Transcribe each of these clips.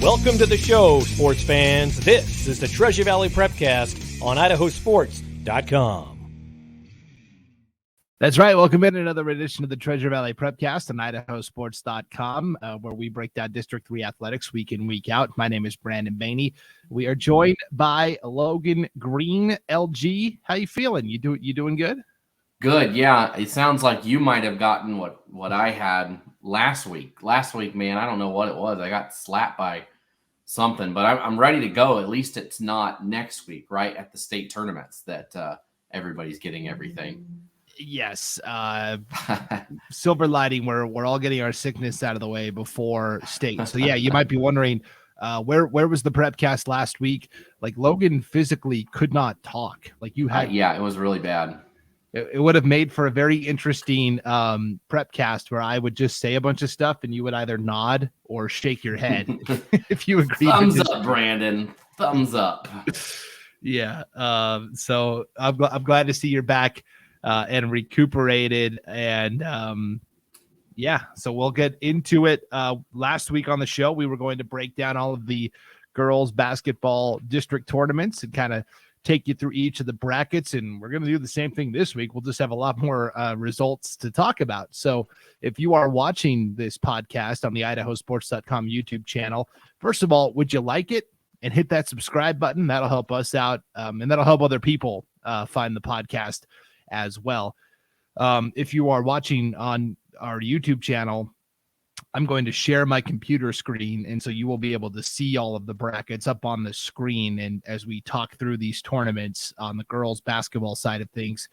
Welcome to the show, sports fans. This is the Treasure Valley Prepcast on IdahoSports.com. That's right. Welcome in another edition of the Treasure Valley Prepcast on IdahoSports.com, where we break down District 3 athletics week in, week out. My name is Brandon Baney. We are joined by Logan Green, LG. How you feeling? You doing good? Good, yeah. It sounds like you might have gotten what I had last week. Last week, man, I don't know what it was. I got slapped by something, but I'm ready to go. At least it's not next week, right, at the state tournaments that everybody's getting everything. Yes. Silver lining, we're all getting our sickness out of the way before state. So, yeah, you might be wondering, where was the Prepcast last week? Like, Logan physically could not talk. Like, you had yeah, it was really bad. It would have made for a very interesting Prepcast where I would just say a bunch of stuff and you would either nod or shake your head if you agree. Thumbs up, Brandon. Thumbs up. Yeah. So I'm glad to see you're back and recuperated. And yeah, so we'll get into it. Last week on the show, we were going to break down all of the girls basketball district tournaments and kind of take you through each of the brackets, and we're going to do the same thing this week. We'll just have a lot more results to talk about. So if you are watching this podcast on the IdahoSports.com YouTube channel, first of all, would you like it and hit that subscribe button? That'll help us out, and that'll help other people find the podcast as well. If you are watching on our YouTube channel, I'm going to share my computer screen, and so you will be able to see all of the brackets up on the screen. And as we talk through these tournaments on the girls basketball side of things,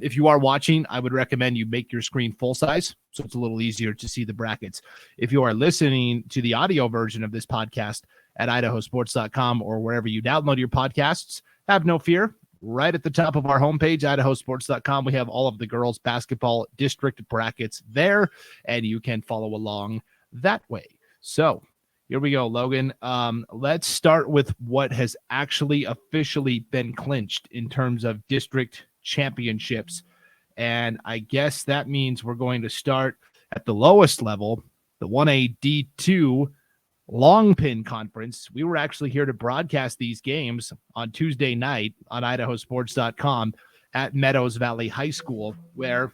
if you are watching, I would recommend you make your screen full size so it's a little easier to see the brackets. If you are listening to the audio version of this podcast at IdahoSports.com or wherever you download your podcasts, have no fear. Right at the top of our homepage, IdahoSports.com, we have all of the girls basketball district brackets there, and you can follow along that way. So here we go, Logan. Let's start with what has actually officially been clinched in terms of district championships. And I guess that means we're going to start at the lowest level, the 1A D2 Long Pin Conference. We were actually here to broadcast these games on Tuesday night on IdahoSports.com at Meadows Valley High School, where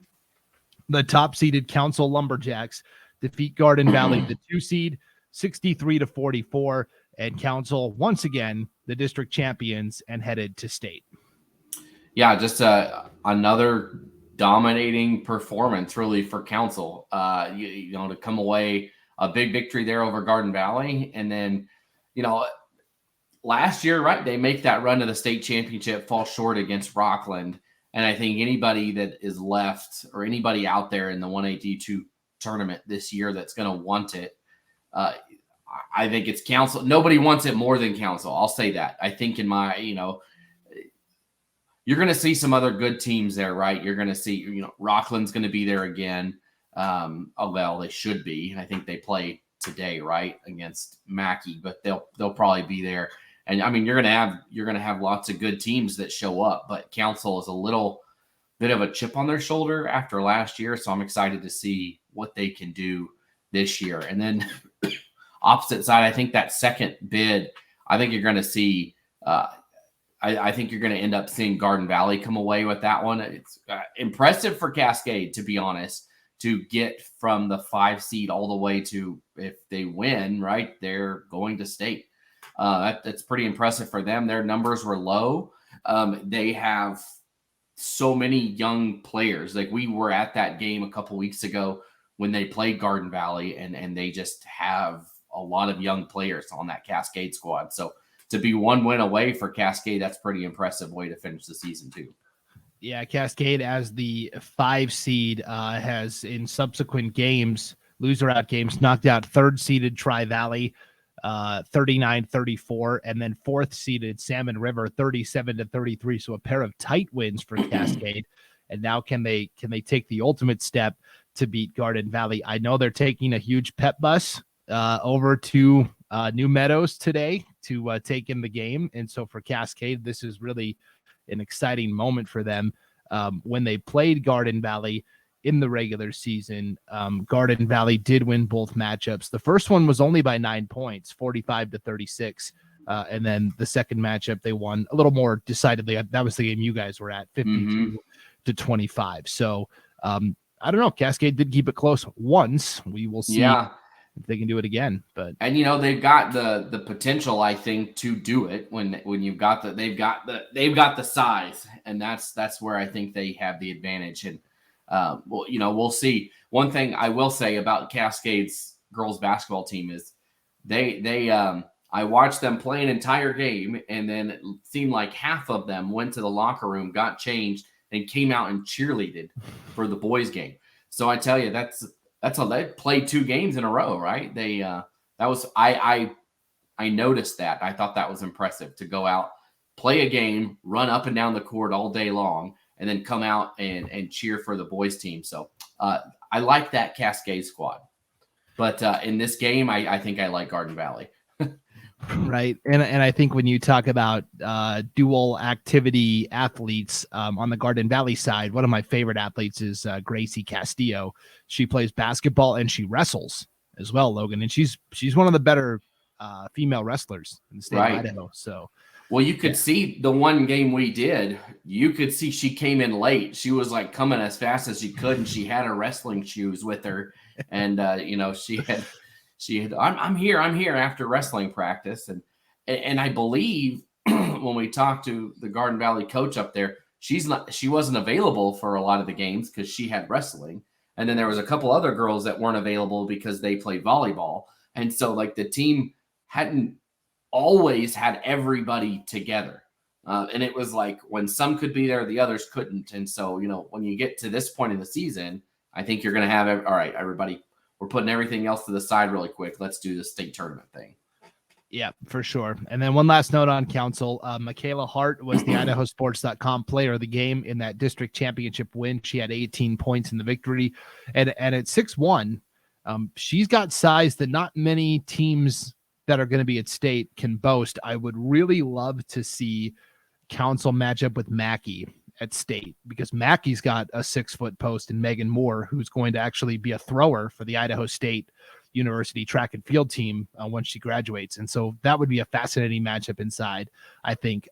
the top-seeded Council Lumberjacks defeat Garden Valley, the 2 seed, 63-44, and Council, once again, the district champions and headed to state. Yeah, just another dominating performance, really, for Council. You know, to come away a big victory there over Garden Valley. And then, you know, last year, right, they make that run to the state championship, fall short against Rockland. And I think anybody that is left or anybody out there in the 1AD2 tournament this year that's going to want it, I think it's Council. Nobody wants it more than Council. I'll say that. I think you're going to see some other good teams there, right? You're going to see, Rockland's going to be there again. Well, they should be. I think they play today, right, against Mackey, but they'll probably be there. And I mean, you're gonna have lots of good teams that show up, but Council is a little bit of a chip on their shoulder after last year, so I'm excited to see what they can do this year. And then opposite side, I think that second bid, I think you're going to see. I think you're going to end up seeing Garden Valley come away with that one. It's impressive for Cascade, to be honest, to get from the 5 seed all the way to, if they win, right, they're going to state. That's pretty impressive for them. Their numbers were low. They have so many young players. Like, we were at that game a couple weeks ago when they played Garden Valley, and they just have a lot of young players on that Cascade squad. So to be 1 win away for Cascade, that's pretty impressive way to finish the season too. Yeah, Cascade as the 5 seed has in subsequent games, loser out games, knocked out 3rd seeded Tri-Valley 39-34, and then 4th seeded Salmon River 37-33. So a pair of tight wins for Cascade. And now can they take the ultimate step to beat Garden Valley? I know they're taking a huge pep bus over to New Meadows today to take in the game. And so for Cascade, this is really an exciting moment for them. When they played Garden Valley in the regular season. Garden Valley did win both matchups. The first one was only by 9 points, 45-36. And then the second matchup, they won a little more decidedly. That was the game you guys were at, 52-25. So I don't know. Cascade did keep it close once. We will see if they can do it again. And they've got the potential, I think, to do it when they've got the size, and that's where I think they have the advantage. And we'll see. One thing I will say about Cascade's girls basketball team is they I watched them play an entire game, and then it seemed like half of them went to the locker room, got changed, and came out and cheerleaded for the boys game. So I tell you, they played 2 games in a row, right? I noticed that. I thought that was impressive to go out, play a game, run up and down the court all day long, and then come out and cheer for the boys team. So I like that Cascade squad. But in this game, I think I like Garden Valley. Right. And I think when you talk about dual activity athletes on the Garden Valley side, one of my favorite athletes is Gracie Castillo. She plays basketball and she wrestles as well, Logan. And she's one of the better female wrestlers in the state of Idaho. So, well, you could see the one game we did, you could see she came in late. She was like coming as fast as she could, and she had her wrestling shoes with her. And, she had, I'm here after wrestling practice. And I believe when we talked to the Garden Valley coach up there, she wasn't available for a lot of the games because she had wrestling. And then there was a couple other girls that weren't available because they played volleyball. And so like the team hadn't always had everybody together. And it was like when some could be there, the others couldn't. And so, when you get to this point in the season, I think you're going to have, all right, everybody, we're putting everything else to the side really quick. Let's do the state tournament thing. Yeah, for sure. And then one last note on Council. Michaela Hart was the IdahoSports.com player of the game in that district championship win. She had 18 points in the victory. And at 6'1", she's got size that not many teams that are going to be at state can boast. I would really love to see Council match up with Mackey at state, because Mackey's got a 6-foot post and Megan Moore, who's going to actually be a thrower for the Idaho State University track and field team once she graduates. And so that would be a fascinating matchup inside, I think,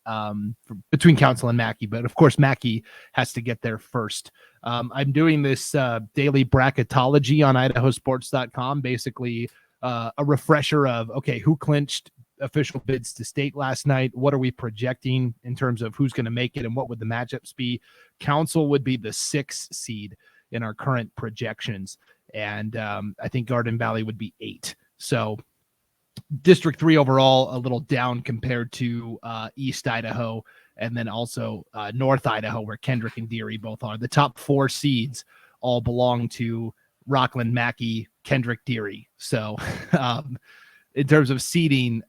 between Council and Mackey. But of course, Mackey has to get there first. I'm doing this daily bracketology on IdahoSports.com, basically a refresher of, okay, who clinched official bids to state last night? What are we projecting in terms of who's going to make it, and what would the matchups be? Council would be the 6th seed in our current projections, and I think Garden Valley would be 8. So District 3 overall a little down compared to East Idaho, and then also North Idaho, where Kendrick and Deary both are. The top 4 seeds all belong to Rockland, Mackey, Kendrick, Deary. So in terms of seeding,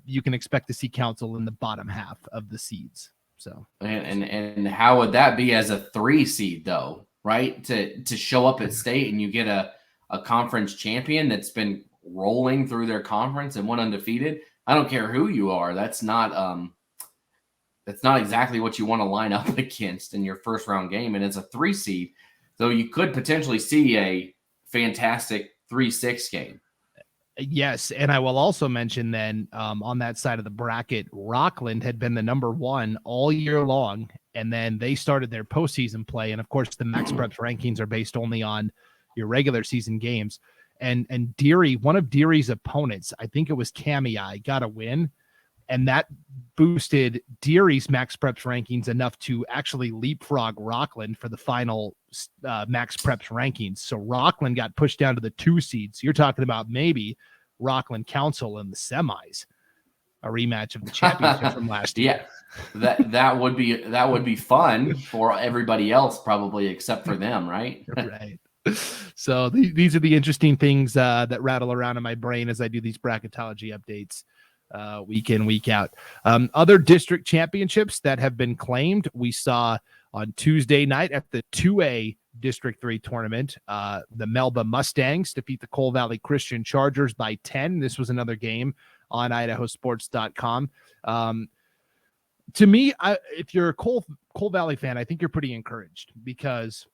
you can expect to see Council in the bottom half of the seeds. So, and how would that be as a 3 seed though, right? To show up at state and you get a conference champion that's been rolling through their conference and went undefeated. I don't care who you are. That's not exactly what you want to line up against in your first round game. And it's a 3 seed. So you could potentially see a fantastic 3-6 game. Yes, and I will also mention then on that side of the bracket, Rockland had been the number 1 all year long, and then they started their postseason play. And of course, the Max Preps rankings are based only on your regular season games. And Deary, one of Deary's opponents, I think it was Camei, got a win, and that boosted Deary's Max Preps rankings enough to actually leapfrog Rockland for the final Max Preps rankings. So Rockland got pushed down to the 2 seeds. So you're talking about maybe Rockland Council in the semis, a rematch of the championship from last year. Yeah, that would be fun for everybody else, probably, except for them, right? Right. So these are the interesting things that rattle around in my brain as I do these bracketology updates week in, week out. Other district championships that have been claimed, we saw on Tuesday night at the 2A District 3 tournament, the Melba Mustangs defeat the Coal Valley Christian Chargers by 10. This was another game on IdahoSports.com. To me, if you're a Coal Valley fan, I think you're pretty encouraged, because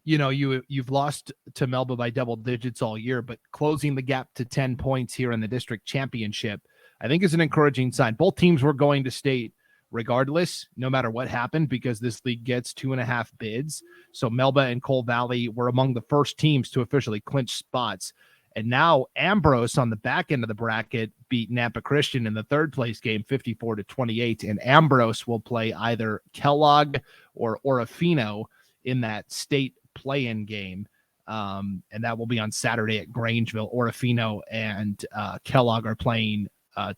you've lost to Melba by double digits all year, but closing the gap to 10 points here in the district championship, I think is an encouraging sign. Both teams were going to state regardless, no matter what happened, because this league gets 2.5 bids. So Melba and Cole Valley were among the first teams to officially clinch spots. And now Ambrose on the back end of the bracket beat Nampa Christian in the third place game, 54-28. And Ambrose will play either Kellogg or Orofino in that state play-in game. And that will be on Saturday at Grangeville. Orofino and Kellogg are playing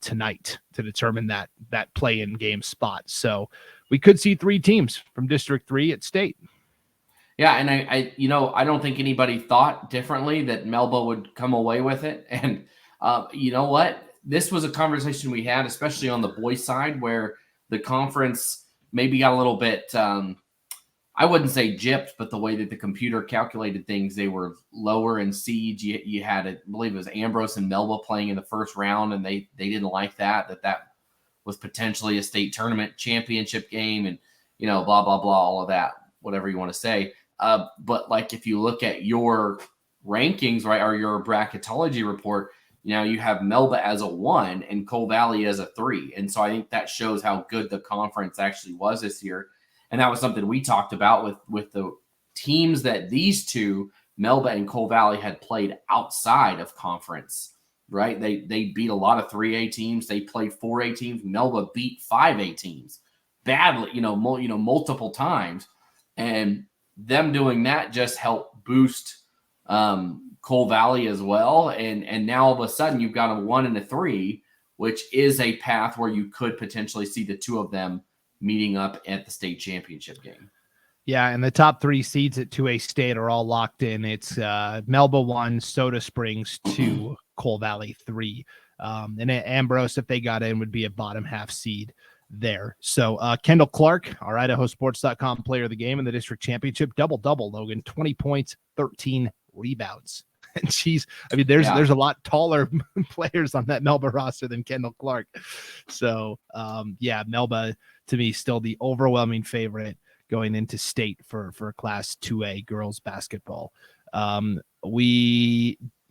tonight to determine that play-in game spot. So we could see 3 teams from District 3 at state. Yeah, and I don't think anybody thought differently that Melba would come away with it. And you know what? This was a conversation we had, especially on the boys' side, where the conference maybe got a little bit, I wouldn't say gypped, but the way that the computer calculated things, they were lower in seeds. You had, I believe it was Ambrose and Melba playing in the first round, and they didn't like that was potentially a state tournament championship game, and blah, blah, blah, all of that, whatever you want to say. But like if you look at your rankings, right, or your bracketology report, you have Melba as a 1 and Cole Valley as a 3. And so I think that shows how good the conference actually was this year. And that was something we talked about with the teams that these two, Melba and Cole Valley, had played outside of conference, right? They beat a lot of 3A teams. They played 4A teams. Melba beat 5A teams badly, multiple times. And them doing that just helped boost Cole Valley as well. And now all of a sudden you've got a 1 and a 3, which is a path where you could potentially see the two of them meeting up at the state championship game. Yeah, and the top 3 seeds at 2A state are all locked in. It's Melba 1, Soda Springs 2, Cole Valley 3. And Ambrose, if they got in, would be a bottom half seed there. So Kendall Clark, our IdahoSports.com player of the game in the district championship, double-double, Logan, 20 points, 13 rebounds. And there's a lot taller players on that Melba roster than Kendall Clark. So Melba to me still the overwhelming favorite going into state for Class 2A girls basketball. So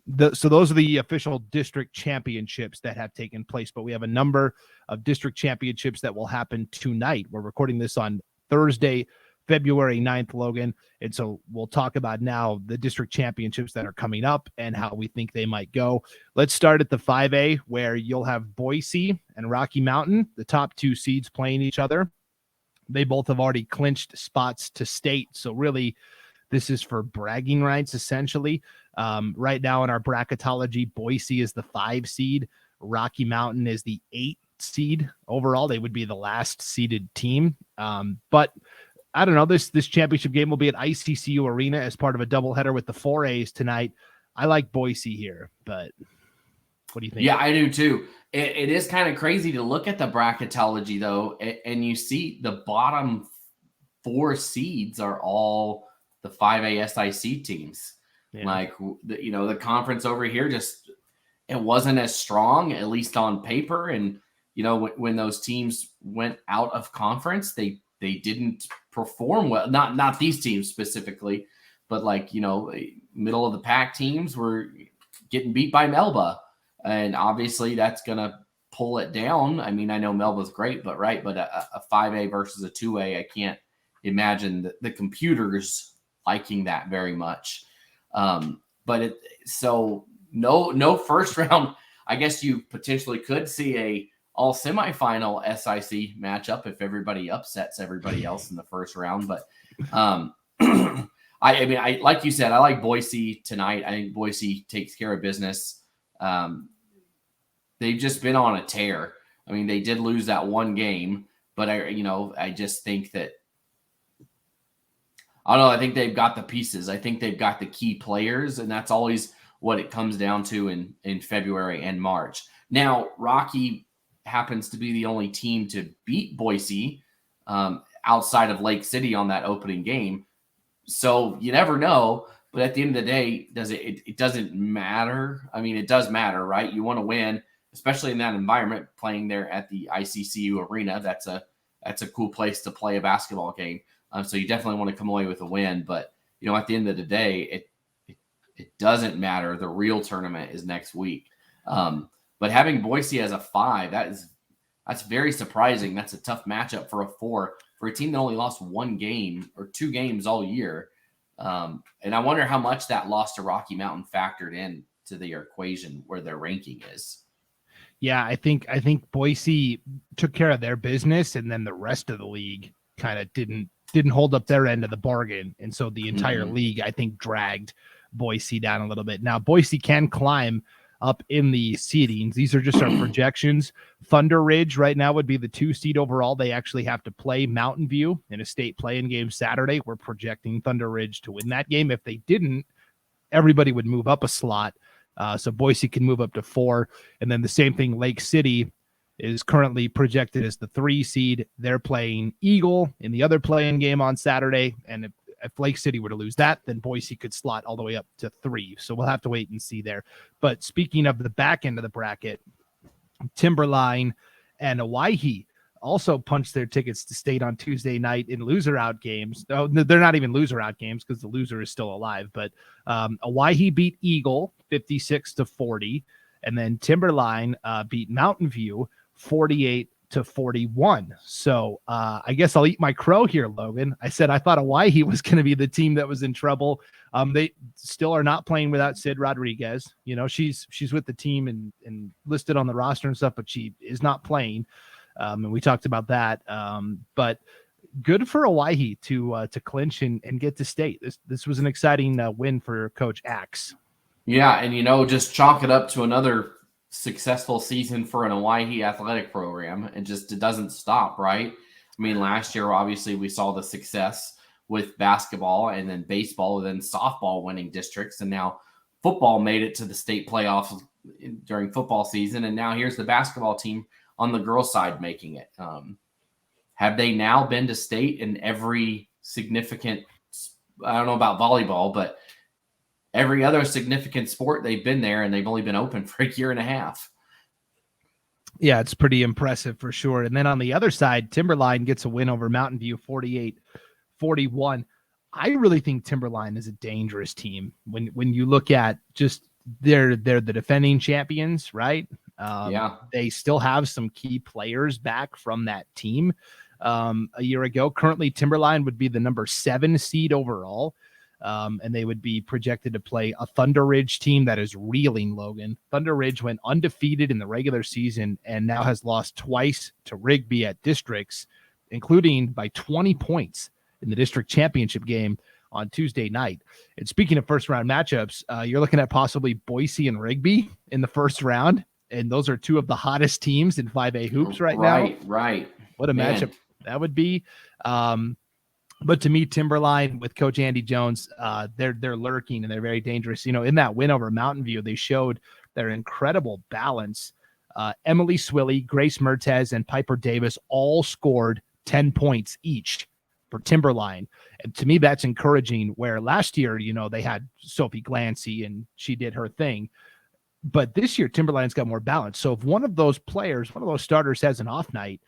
those are the official district championships that have taken place, but we have a number of district championships that will happen tonight. We're recording this on Thursday, February 9th, Logan. And so we'll talk about now the district championships that are coming up and how we think they might go. Let's start at the 5A, where you'll have Boise and Rocky Mountain, the top 2 seeds, playing each other. They both have already clinched spots to state. So really, this is for bragging rights, essentially. Right now in our bracketology, Boise is the 5 seed. Rocky Mountain is the 8 seed. Overall, they would be the last seeded team. But I don't know. This championship game will be at ICCU Arena as part of a doubleheader with the 4As tonight. I like Boise here, but what do you think? Yeah, I do too. It is kind of crazy to look at the bracketology, though, and you see the bottom 4 seeds are all the 5A SIC teams. Yeah. Like, the conference over here it wasn't as strong, at least on paper. And, when those teams went out of conference, they didn't perform well. Not these teams specifically, but middle of the pack teams were getting beat by Melba. And obviously that's going to pull it down. I mean, I know Melba's great, but a 5A versus a 2A, I can't imagine the computers liking that very much. So no first round. I guess you potentially could see a all semifinal SIC matchup if everybody upsets everybody else in the first round. But I like you said, I like Boise tonight. I think Boise takes care of business. They've just been on a tear. I mean, they did lose that one game, but I just think that, I don't know. I think they've got the pieces. I think they've got the key players, and that's always what it comes down to in February and March. Now, Rocky happens to be the only team to beat Boise outside of Lake City on that opening game. So you never know. But at the end of the day, it doesn't matter. I mean, it does matter, right? You want to win, especially in that environment, playing there at the ICCU Arena. That's a cool place to play a basketball game. So you definitely want to come away with a win. But at the end of the day, it doesn't matter. The real tournament is next week. But having Boise as a 5, that's very surprising. That's a tough matchup for a 4 for a team that only lost 1 game or 2 games all year. And I wonder how much that loss to Rocky Mountain factored in to the equation where their ranking is. Yeah, I think Boise took care of their business, and then the rest of the league kind of didn't hold up their end of the bargain. And so the entire league, I think, dragged Boise down a little bit. Now, Boise can climb up in the seedings. These are just our projections. Thunder Ridge right now would be the 2 seed overall. They actually have to play Mountain View in a state play-in game Saturday. We're projecting Thunder Ridge to win that game. If they didn't, everybody would move up a slot. So Boise can move up to 4. And then the same thing, Lake City is currently projected as the 3 seed. They're playing Eagle in the other play-in game on Saturday. And if Lake City were to lose that, then Boise could slot all the way up to 3. So we'll have to wait and see there. But speaking of the back end of the bracket, Timberline and Owyhee also punched their tickets to state on Tuesday night in loser-out games. No, they're not even loser-out games because the loser is still alive. But Owyhee beat Eagle 56-40, and then Timberline beat Mountain View 48-41. So I guess I'll eat my crow here, Logan. I said I thought Owyhee was going to be the team that was in trouble. They still are not playing without Sid Rodriguez. She's with the team and listed on the roster and stuff, but she is not playing. And we talked about that. But good for Owyhee to clinch and get to state. This was an exciting win for Coach Axe. Yeah, and just chalk it up to another successful season for an Owyhee athletic program. It doesn't stop, right? I mean, last year obviously we saw the success with basketball and then baseball, and then softball winning districts, and now football made it to the state playoffs during football season, and now here's the basketball team on the girls' side making it. Have they now been to state in every significant, I don't know about volleyball, but every other significant sport they've been there, and they've only been open for a year and a half. Yeah, it's pretty impressive for sure. And then on the other side, Timberline gets a win over Mountain View 48-41. I really think Timberline is a dangerous team when you look at just they're the defending champions, right? They still have some key players back from that team a year ago. Currently, Timberline would be the number 7 seed overall. And they would be projected to play a Thunder Ridge team that is reeling, Logan. Thunder Ridge went undefeated in the regular season and now has lost twice to Rigby at districts, including by 20 points in the district championship game on Tuesday night. And speaking of first round matchups, you're looking at possibly Boise and Rigby in the first round. And those are 2 of the hottest teams in 5A hoops right now. Right. What a matchup that would be. But to me, Timberline with Coach Andy Jones, they're lurking and they're very dangerous. In that win over Mountain View, they showed their incredible balance. Emily Swilly, Grace Mertez, and Piper Davis all scored 10 points each for Timberline. And to me, that's encouraging, where last year, they had Sophie Glancy and she did her thing. But this year, Timberline's got more balance. So if one of those players, one of those starters has an off night,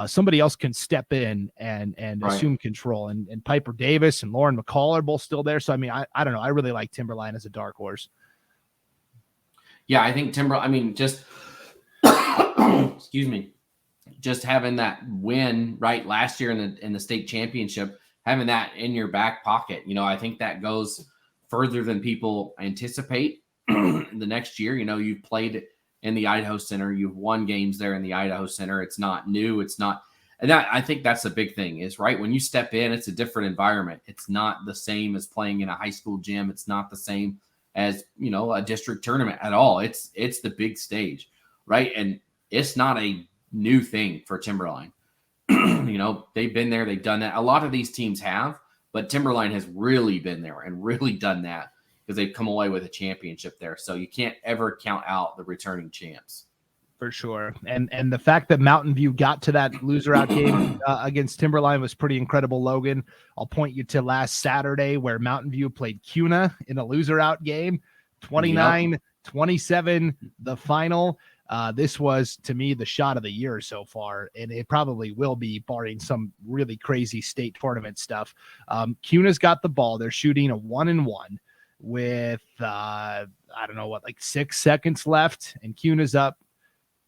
somebody else can step in and assume control. And Piper Davis and Lauren McCall are both still there. So, I mean, I don't know. I really like Timberline as a dark horse. Yeah, I think just excuse me, just having that win right last year in the state championship, having that in your back pocket, I think that goes further than people anticipate. The next year, you've played in the Idaho Center, you've won games there in the Idaho Center. It's not new. It's not, and I think that's the big thing is, right, when you step in, it's a different environment. It's not the same as playing in a high school gym. It's not the same as, a district tournament at all. It's the big stage, right? And it's not a new thing for Timberline. They've been there, they've done that. A lot of these teams have, but Timberline has really been there and really done that, because they've come away with a championship there. So you can't ever count out the returning champs. For sure. And the fact that Mountain View got to that loser out game against Timberline was pretty incredible, Logan. I'll point you to last Saturday where Mountain View played CUNA in a loser out game, 29-27, the final. This was, to me, the shot of the year so far, and it probably will be, barring some really crazy state tournament stuff. Cuna's got the ball. They're shooting a 1-1 with, I don't know what, like 6 seconds left, and Cuna's up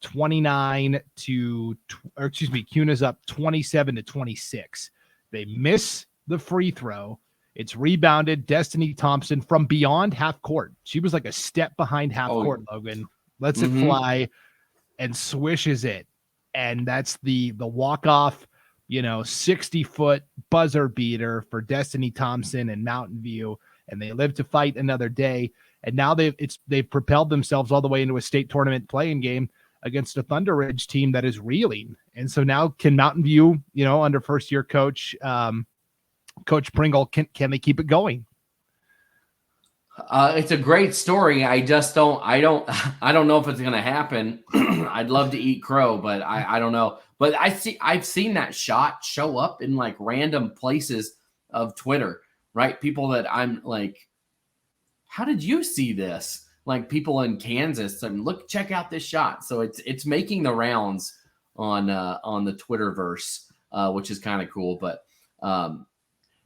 27-26. They miss the free throw. It's rebounded. Destiny Thompson from beyond half court. She was like a step behind half court, Logan. Lets it fly and swishes it. And that's the walk-off, 60-foot buzzer beater for Destiny Thompson and Mountain View. And they live to fight another day. And now they've propelled themselves all the way into a state tournament playing game against a Thunder Ridge team that is reeling. And so now can Mountain View, under first-year coach Coach Pringle, can they keep it going? It's a great story. I don't know if it's going to happen. I'd love to eat crow, but I don't know. But I've seen that shot show up in like random places of Twitter, right? People that I'm like, how did you see this? Like people in Kansas, and check out this shot. So it's making the rounds on the Twitterverse, which is kind of cool. But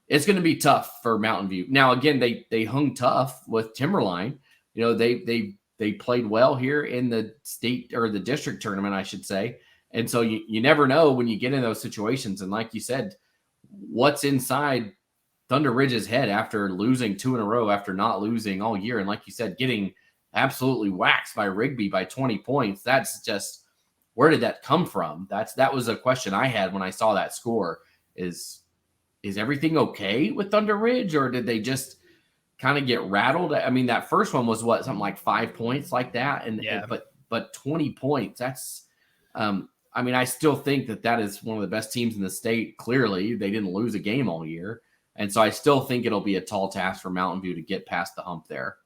it's going to be tough for Mountain View. Now, again, they hung tough with Timberline. They played well here in the state or the district tournament, I should say. And so you never know when you get in those situations. And like you said, what's inside Thunder Ridge's head after losing 2 in a row, after not losing all year. And like you said, getting absolutely waxed by Rigby by 20 points. That's just, where did that come from? That was a question I had when I saw that score is everything okay with Thunder Ridge, or did they just kind of get rattled? I mean, that first one was something like 5 points like that. But 20 points, that's, I still think that is one of the best teams in the state. Clearly they didn't lose a game all year. And so I still think it'll be a tall task for Mountain View to get past the hump there.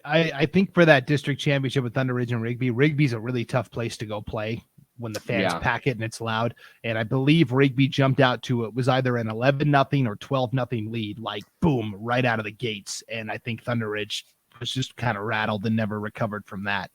I think for that district championship with Thunder Ridge and Rigby's a really tough place to go play when the fans pack it and it's loud. And I believe Rigby jumped out to, it was either an 11-0 or 12-0 lead, like boom, right out of the gates. And I think Thunder Ridge was just kind of rattled and never recovered from that.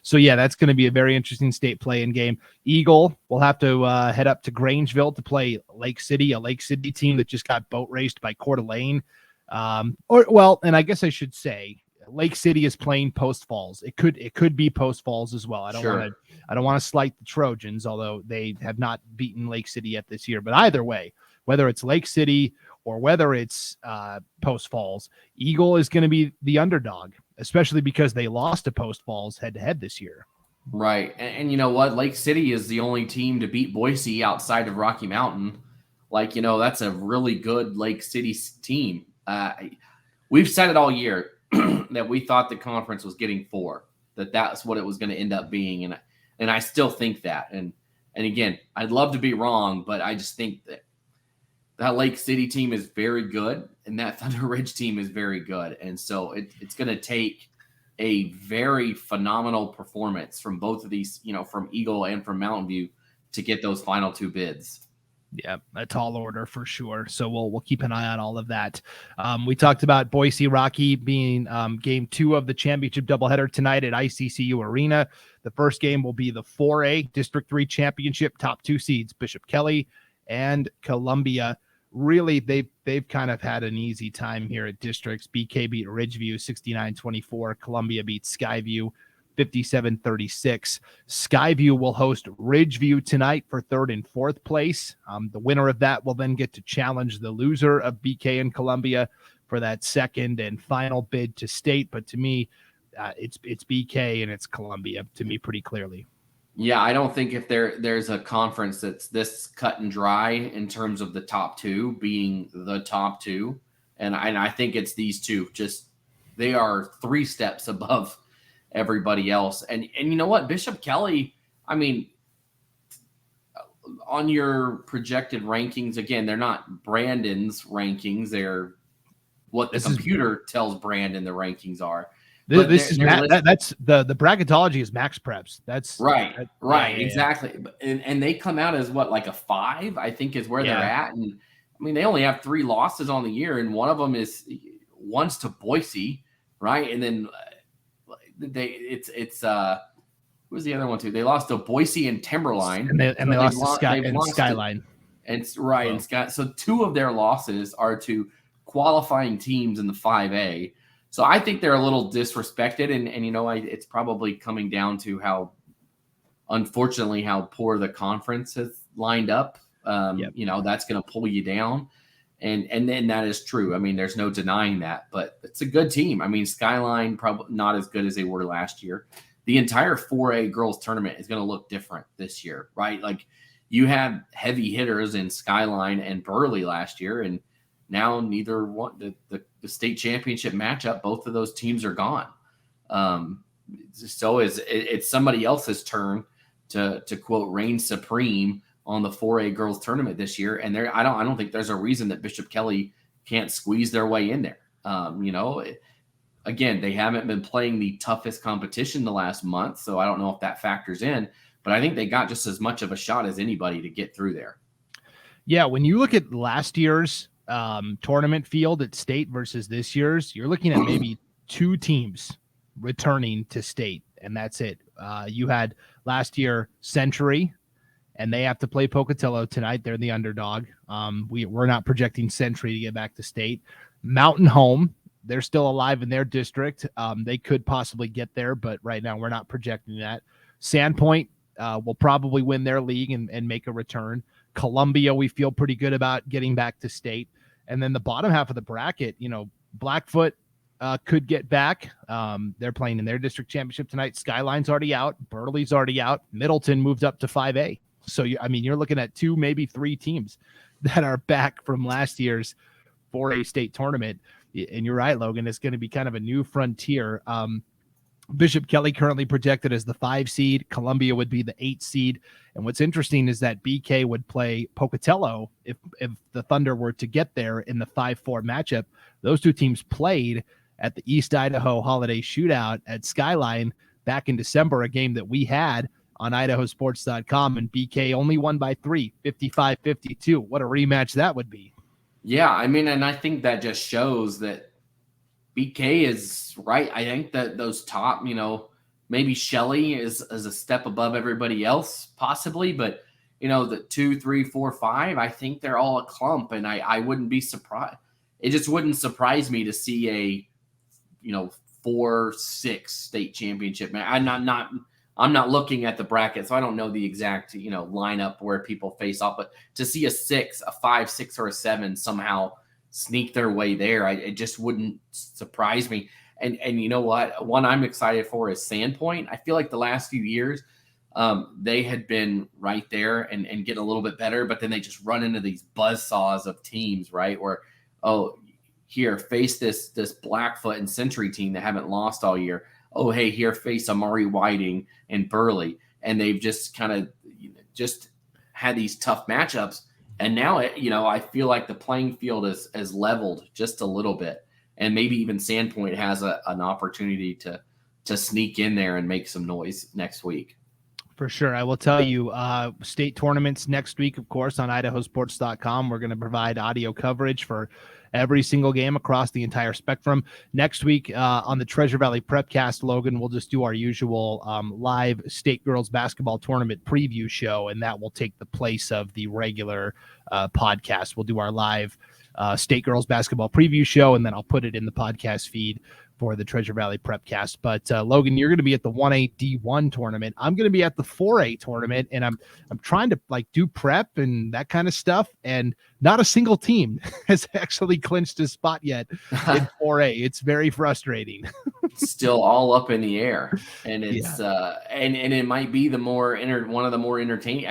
So yeah, that's going to be a very interesting state play-in game. Eagle will have to head up to Grangeville to play Lake City, a Lake City team that just got boat raced by Coeur d'Alene. And I guess I should say Lake City is playing Post Falls. It could be Post Falls as well. I don't want to slight the Trojans, although they have not beaten Lake City yet this year. But either way, whether it's Lake City or whether it's Post Falls, Eagle is going to be the underdog, especially because they lost to Post Falls head-to-head this year. Right. And you know what? Lake City is the only team to beat Boise outside of Rocky Mountain. That's a really good Lake City team. We've said it all year that we thought the conference was getting 4, that's what it was going to end up being. And I still think that. And again, I'd love to be wrong, but I just think that Lake City team is very good and that Thunder Ridge team is very good. And so it's going to take a very phenomenal performance from both of these, from Eagle and from Mountain View to get those final 2 bids. Yeah, a tall order for sure. So we'll keep an eye on all of that. We talked about Boise Rocky being game 2 of the championship doubleheader tonight at ICCU Arena. The first game will be the 4A District 3 championship, top 2 seeds, Bishop Kelly and Columbia. Really, they've kind of had an easy time here at districts. BK beat Ridgeview 69-24. Columbia beat Skyview 57-36. Skyview will host Ridgeview tonight for 3rd and 4th place. The winner of that will then get to challenge the loser of BK and Columbia for that second and final bid to state. But to me, it's BK and it's Columbia, to me, pretty clearly. Yeah, I don't think if there's a conference that's this cut and dry in terms of the top 2 being the top 2. And I think it's these two. Just they are 3 steps above everybody else. And you know what? Bishop Kelly, on your projected rankings, again, they're not Brandon's rankings. They're what the computer tells Brandon the rankings are. That's the bracketology is Max Preps. That's right. Exactly. And they come out as what, like a 5, I think is where they're at. And they only have 3 losses on the year. And one of them is one's to Boise. Right. And then it's who was the other one too? They lost to Boise and Timberline, and they lost to Skyline. So 2 of their losses are to qualifying teams in the 5A. So I think they're a little disrespected, and it's probably coming down to unfortunately, how poor the conference has lined up. That's going to pull you down. And then that is true. I mean, there's no denying that, but it's a good team. I mean, Skyline probably not as good as they were last year. The entire 4A girls tournament is going to look different this year, right? Like, you had heavy hitters in Skyline and Burley last year, and now neither one, the state championship matchup, both of those teams are gone. So it's somebody else's turn to quote reign supreme on the 4A girls tournament this year. And I don't think there's a reason that Bishop Kelly can't squeeze their way in there. Again, they haven't been playing the toughest competition the last month, so I don't know if that factors in, but I think they got just as much of a shot as anybody to get through there. Yeah, when you look at last year's tournament field at state versus this year's, you're looking at maybe 2 teams returning to state, and that's it. You had last year Century, and they have to play Pocatello tonight. They're the underdog. We're not projecting Century to get back to state. Mountain Home, they're still alive in their district. They could possibly get there, but right now we're not projecting that. Sandpoint will probably win their league and make a return. Columbia, we feel pretty good about getting back to state. And then the bottom half of the bracket, Blackfoot could get back. They're playing in their district championship tonight. Skyline's already out. Burley's already out. Middleton moved up to 5A. So, you're looking at 2, maybe 3 teams that are back from last year's 4A state tournament. And you're right, Logan, it's going to be kind of a new frontier. Bishop Kelly currently projected as the 5 seed. Columbia would be the 8 seed. And what's interesting is that BK would play Pocatello if the Thunder were to get there in the 5-4 matchup. Those 2 teams played at the East Idaho Holiday Shootout at Skyline back in December, a game that we had on IdahoSports.com, and BK only won by 3, 55-52. What a rematch that would be. Yeah, I mean, and I think that just shows that BK is right. I think that those top, maybe Shelley is a step above everybody else, possibly, but the 2, 3, 4, 5, I think they're all a clump, and I wouldn't be surprised. It just wouldn't surprise me to see a 4-6 state championship. I'm not looking at the bracket, so I don't know the exact lineup where people face off, but to see a 6, a 5, 6, or a 7 somehow sneak their way there, it just wouldn't surprise me. And you know what? One I'm excited for is Sandpoint. I feel like the last few years, they had been right there and getting a little bit better, but then they just run into these buzzsaws of teams, right? Where, here, face this Blackfoot and Century team that haven't lost all year. Oh, hey, here, face Amari Whiting and Burley. And they've just kind of just had these tough matchups. And now, I feel like the playing field is leveled just a little bit. And maybe even Sandpoint has an opportunity to sneak in there and make some noise next week. For sure. I will tell you, state tournaments next week, of course, on IdahoSports.com. We're going to provide audio coverage for every single game across the entire spectrum. Next week on the Treasure Valley Prepcast, Logan, we'll just do our usual live state girls basketball tournament preview show, and that will take the place of the regular podcast. We'll do our live state girls basketball preview show, and then I'll put it in the podcast feed for the Treasure Valley Prepcast. But Logan, you're going to be at the 1A D1 tournament. I'm going to be at the 4A tournament, and I'm trying to do prep and that kind of stuff, and not a single team has actually clinched a spot yet in 4A. It's very frustrating. Still all up in the air, and it's and it might be one of the more entertaining.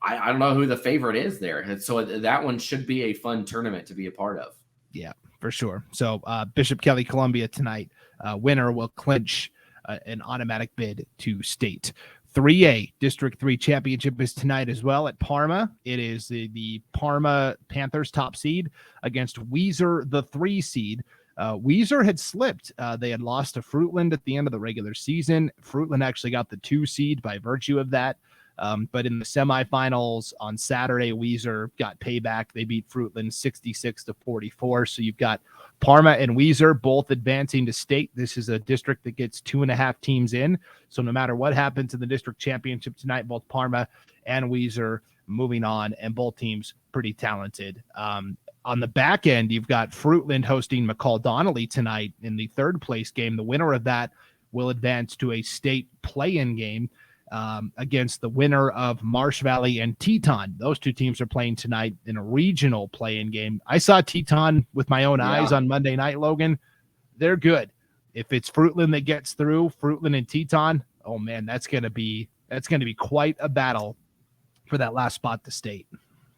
I don't know who the favorite is there, so that one should be a fun tournament to be a part of. Yeah, for sure. So Bishop Kelly Columbia tonight, winner will clinch an automatic bid to state. 3A District 3 championship is tonight as well at Parma. It is the Parma Panthers top seed against Weiser, the 3 seed. Weiser had slipped. They had lost to Fruitland at the end of the regular season. Fruitland actually got the 2 seed by virtue of that. But in the semifinals on Saturday, Weiser got payback. They beat Fruitland 66-44. So you've got Parma and Weiser both advancing to state. This is a district that gets 2.5 teams in. So no matter what happens in the district championship tonight, both Parma and Weiser moving on, and both teams pretty talented. On the back end, you've got Fruitland hosting McCall-Donnelly tonight in the third place game. The winner of that will advance to a state play-in game against the winner of Marsh Valley and Teton. Those two teams are playing tonight in a regional play-in game. I saw Teton with my own eyes on Monday night, Logan. They're good. If it's Fruitland that gets through, Fruitland and Teton, oh man, that's going to be quite a battle for that last spot to state.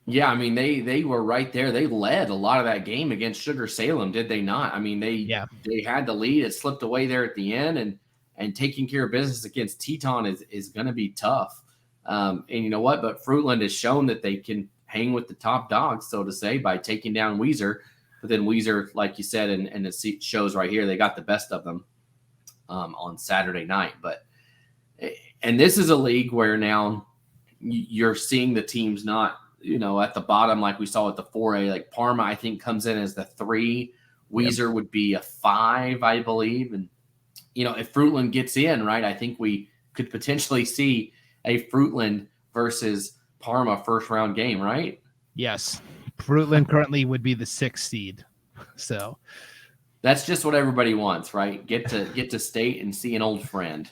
Yeah, I mean, they were right there. They led a lot of that game against Sugar Salem, did they not? I mean, they had the lead. It slipped away there at the end, and taking care of business against Teton is going to be tough. And you know what? But Fruitland has shown that they can hang with the top dogs, so to say, by taking down Weiser. But then Weiser, like you said, and it shows right here, they got the best of them on Saturday night. And this is a league where now you're seeing the teams not, at the bottom, like we saw at the 4A, like Parma, I think, comes in as the 3. Weiser would be a 5, I believe. And, if Fruitland gets in, right, I think we could potentially see a Fruitland versus Parma first round game, right? Yes. Fruitland currently would be the 6th seed. So that's just what everybody wants, right? Get to state and see an old friend.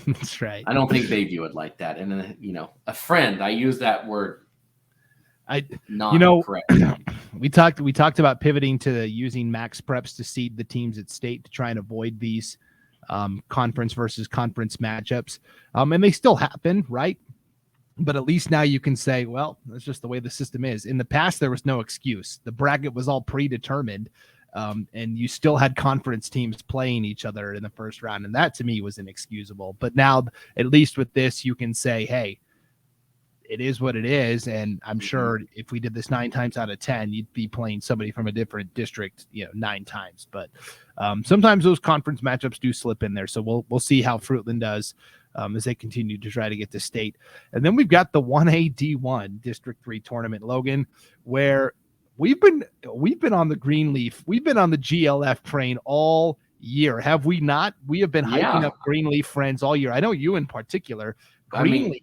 That's right. I don't think they view it like that. And a friend, I use that word. Correct. We talked about pivoting to using max preps to seed the teams at state to try and avoid these conference versus conference matchups. And they still happen, right? But at least now you can say, well, that's just the way the system is. In the past, there was no excuse. The bracket was all predetermined. And you still had conference teams playing each other in the first round. And that to me was inexcusable. But now, at least with this, you can say, hey, it is what it is. And I'm sure if we did this 9 times out of 10, you'd be playing somebody from a different district, 9 times. But sometimes those conference matchups do slip in there. So we'll see how Fruitland does as they continue to try to get to state. And then we've got the 1A D1 District 3 tournament, Logan, where we've been on the Greenleaf. We've been on the GLF train all year, have we not? We have been hyping up Greenleaf Friends all year. I know you in particular. Greenleaf.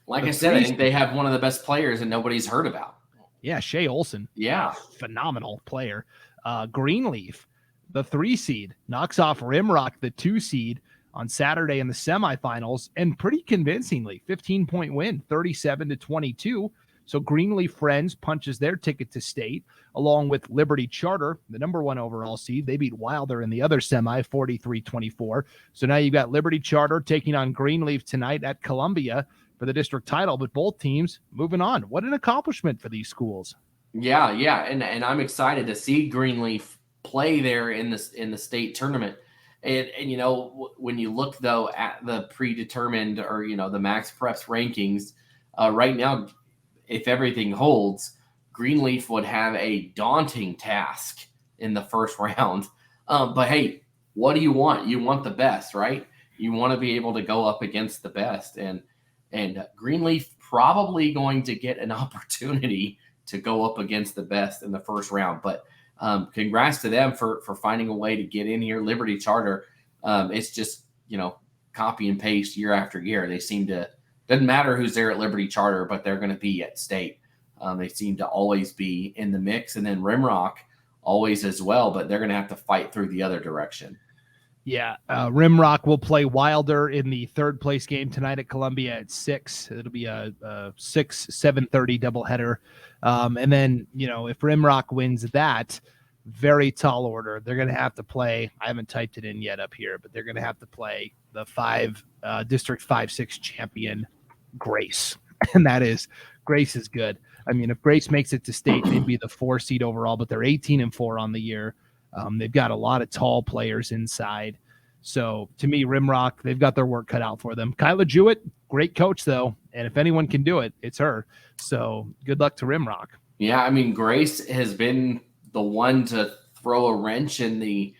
Like I said, I think they have one of the best players and nobody's heard about. Yeah, Shea Olson. Yeah. Phenomenal player. Greenleaf, the 3 seed, knocks off Rimrock, the 2 seed, on Saturday in the semifinals, and pretty convincingly, 15-point win, 37-22. So Greenleaf Friends punches their ticket to state, along with Liberty Charter, the number 1 overall seed. They beat Wilder in the other semi, 43-24. So now you've got Liberty Charter taking on Greenleaf tonight at Columbia for the district title, but both teams moving on. What an accomplishment for these schools. Yeah. And I'm excited to see Greenleaf play there in the state tournament. And when you look, though, at the predetermined or, the max preps rankings right now, if everything holds, Greenleaf would have a daunting task in the first round. But hey, what do you want? You want the best, right? You want to be able to go up against the best. And Greenleaf probably going to get an opportunity to go up against the best in the first round. But congrats to them for finding a way to get in here. Liberty Charter, it's just, copy and paste year after year. They seem to, doesn't matter who's there at Liberty Charter, but they're going to be at state. They seem to always be in the mix. And then Rimrock always as well, but they're going to have to fight through the other direction. Yeah, Rimrock will play Wilder in the 3rd place game tonight at Columbia at 6. It'll be a 7:30 doubleheader. And then, if Rimrock wins that, very tall order, they're going to have to play, I haven't typed it in yet up here, but they're going to have to play the District 5-6 champion, Grace. And Grace is good. I mean, if Grace makes it to state, they'd be the 4 seed overall, but they're 18-4 on the year. They've got a lot of tall players inside. So to me, Rimrock, they've got their work cut out for them. Kyla Jewett, great coach though. And if anyone can do it, it's her. So good luck to Rimrock. Yeah. I mean, Grace has been the one to throw a wrench in the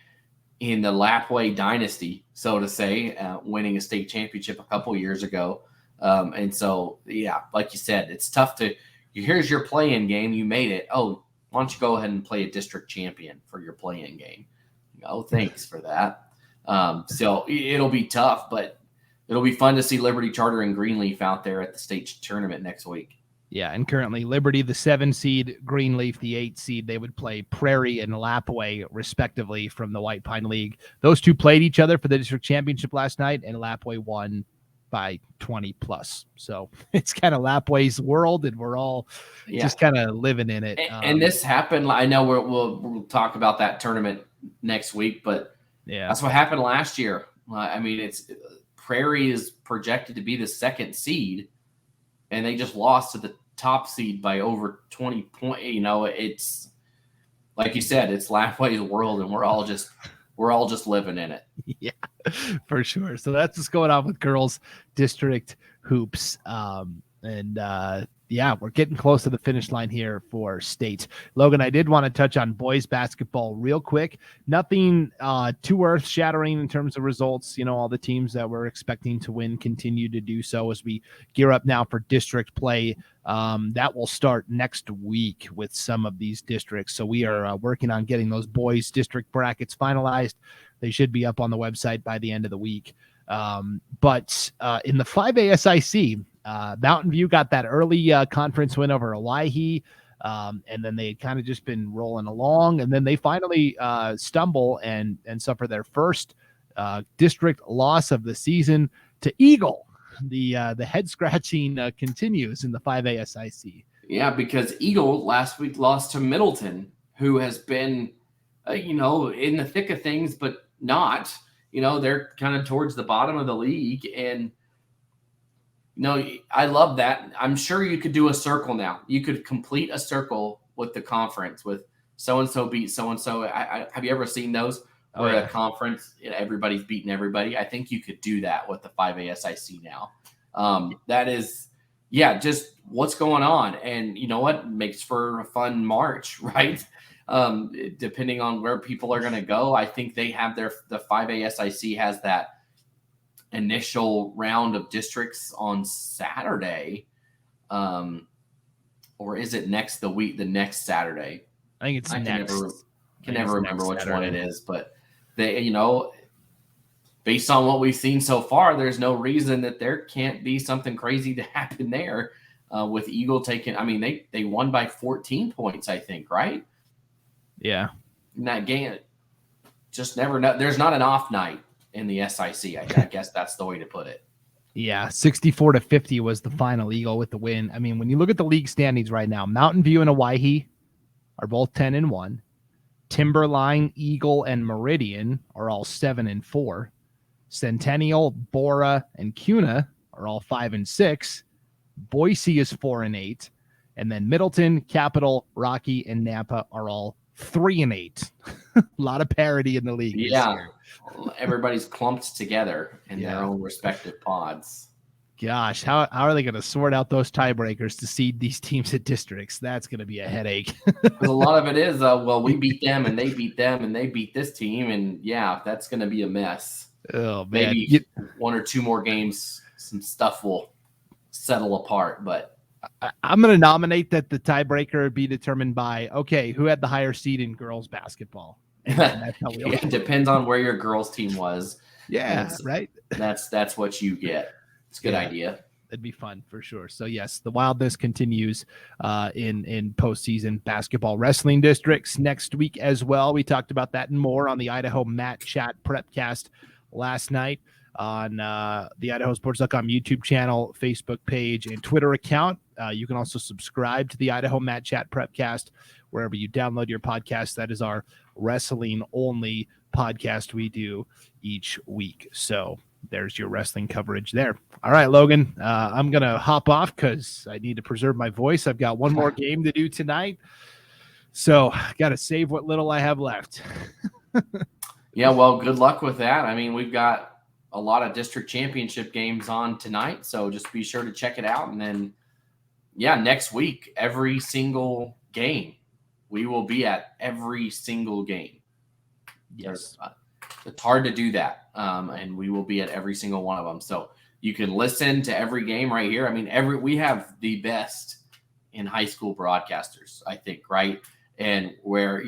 Lapway dynasty, so to say, winning a state championship a couple years ago. And so, yeah, like you said, it's tough to. Here's your play-in game. You made it. Oh, why don't you go ahead and play a district champion for your play-in game? Oh, thanks for that. So it'll be tough, but it'll be fun to see Liberty Charter and Greenleaf out there at the state tournament next week. Yeah, and currently Liberty, the 7 seed, Greenleaf, the 8 seed, they would play Prairie and Lapway, respectively, from the White Pine League. Those two played each other for the district championship last night, and Lapway won by 20 plus. So it's kind of Lapway's world, and we're all just kind of living in it. And this happened. I know we'll talk about that tournament next week, but yeah, that's what happened last year. I mean, Prairie is projected to be the 2nd seed, and they just lost to the top seed by over 20 points. You know, it's like you said, it's Lapway's world, and we're all just living in it. Yeah, for sure. So that's what's going on with girls district hoops. Yeah, we're getting close to the finish line here for state. Logan, I did want to touch on boys basketball real quick. Nothing too earth-shattering in terms of results. You know, all the teams that we're expecting to win continue to do so as we gear up now for district play. That will start next week with some of these districts. So we are working on getting those boys district brackets finalized. They should be up on the website by the end of the week. But in the 5A SIC, Mountain View got that early conference win over Owyhee, and then they had kind of just been rolling along, and then they finally stumble and suffer their first district loss of the season to Eagle. The head scratching continues in the 5A SIC. Yeah, because Eagle last week lost to Middleton, who has been, in the thick of things, but not. They're kind of towards the bottom of the league, and I love that. I'm sure you could do a circle now. You could complete a circle with the conference with so-and-so beat so-and-so. Have you ever seen those where a conference, everybody's beating everybody? I think you could do that with the 5A SIC now. That is, just what's going on. And you know what? Makes for a fun March, right? Depending on where people are going to go. I think they have the 5A SIC has that initial round of districts on Saturday, or is it the next Saturday? I think it's next. Can never remember which Saturday. One it is, but they, based on what we've seen so far, there's no reason that there can't be something crazy to happen there. With Eagle taking, they won by 14 points, I think, right? Yeah. In that game, just never know. There's not an off night in the SIC. I guess that's the way to put it. Yeah, 64-50 was the final Eagle with the win. I mean, when you look at the league standings right now, Mountain View and Owyhee are both 10-1. Timberline, Eagle, and Meridian are all 7-4. Centennial, Bora, and Cuna are all 5-6. Boise is 4-8. And then Middleton, Capital, Rocky, and Nampa are all 3-8. A lot of parity in the league. Yeah. Everybody's clumped together in their own respective pods. Gosh, how are they going to sort out those tiebreakers to seed these teams at districts? That's going to be a headache. Because a lot of it is, we beat them and they beat them and they beat this team. And that's going to be a mess. Oh, man. Maybe one or two more games, some stuff will settle apart. But I'm going to nominate that the tiebreaker be determined by, who had the higher seed in girls basketball? And that's how it depends on where your girls team was. Yeah, right. That's what you get. It's a good idea. It'd be fun for sure. So yes, the wildness continues in postseason basketball wrestling districts next week as well. We talked about that and more on the Idaho Mat Chat Prepcast last night on the IdahoSports.com YouTube channel, Facebook page, and Twitter account. You can also subscribe to the Idaho Mat Chat Prepcast wherever you download your podcast. That is our wrestling only podcast we do each week. So there's your wrestling coverage there. All right, Logan, I'm going to hop off because I need to preserve my voice. I've got one more game to do tonight. So I got to save what little I have left. Yeah, well, good luck with that. We've got a lot of district championship games on tonight, so just be sure to check it out. And then, next week, every single game. We will be at every single game. Yes. It's hard to do that, and we will be at every single one of them. So You can listen to every game right here. I mean, we have the best in high school broadcasters, I think, right? And where,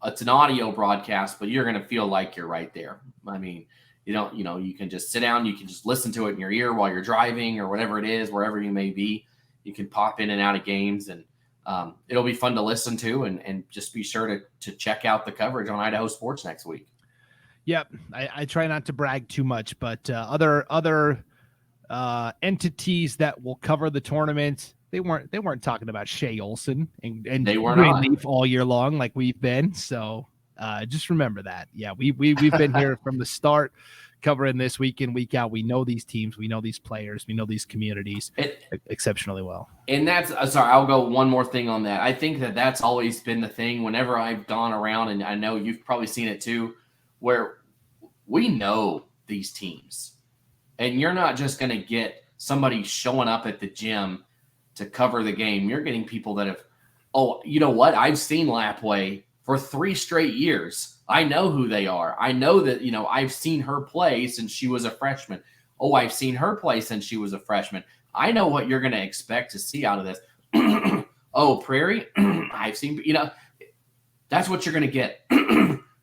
it's an audio broadcast, but you're going to feel like you're right there. I mean, you can just sit down, you can just listen to it in your ear while you're driving or whatever it is, wherever you may be. You can pop in and out of games, and it'll be fun to listen to, and just be sure to check out the coverage on Idaho Sports next week. Yep. I try not to brag too much, but other entities that will cover the tournament, they weren't talking about Shea Olson and they were Greenleaf all year long like we've been. So just remember that. Yeah, we've been here from the start, covering this week in, week out. We know these teams, we know these players, we know these communities exceptionally well. And that's sorry, I'll go one more thing on that. I think that's always been the thing whenever I've gone around, and I know you've probably seen it too, where we know these teams. And you're not just going to get somebody showing up at the gym to cover the game. You're getting people that have, you know what? I've seen Lapway for 3 straight years. I know who they are. I know that, I've seen her play since she was a freshman. Oh, I've seen her play since she was a freshman. I know what you're going to expect to see out of this. Prairie, I've seen, that's what you're going to get.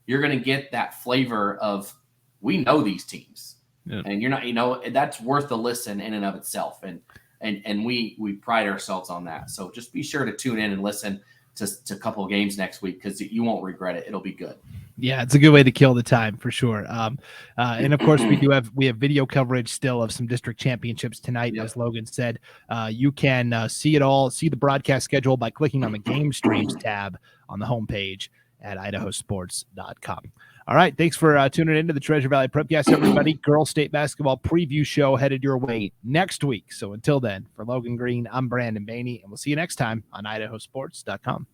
You're going to get that flavor of, we know these teams. Yeah. And you're not, that's worth the listen in and of itself. And we pride ourselves on that. So just be sure to tune in and listen to a couple of games next week, because you won't regret it. It'll be good. Yeah, it's a good way to kill the time for sure. And of course, we have video coverage still of some district championships tonight. Yep. As Logan said, you can see the broadcast schedule by clicking on the game streams tab on the homepage at IdahoSports.com. All right, thanks for tuning into the Treasure Valley Prepcast, everybody. Girls State Basketball preview show headed your way next week. So until then, for Logan Green, I'm Brandon Baney, and we'll see you next time on IdahoSports.com.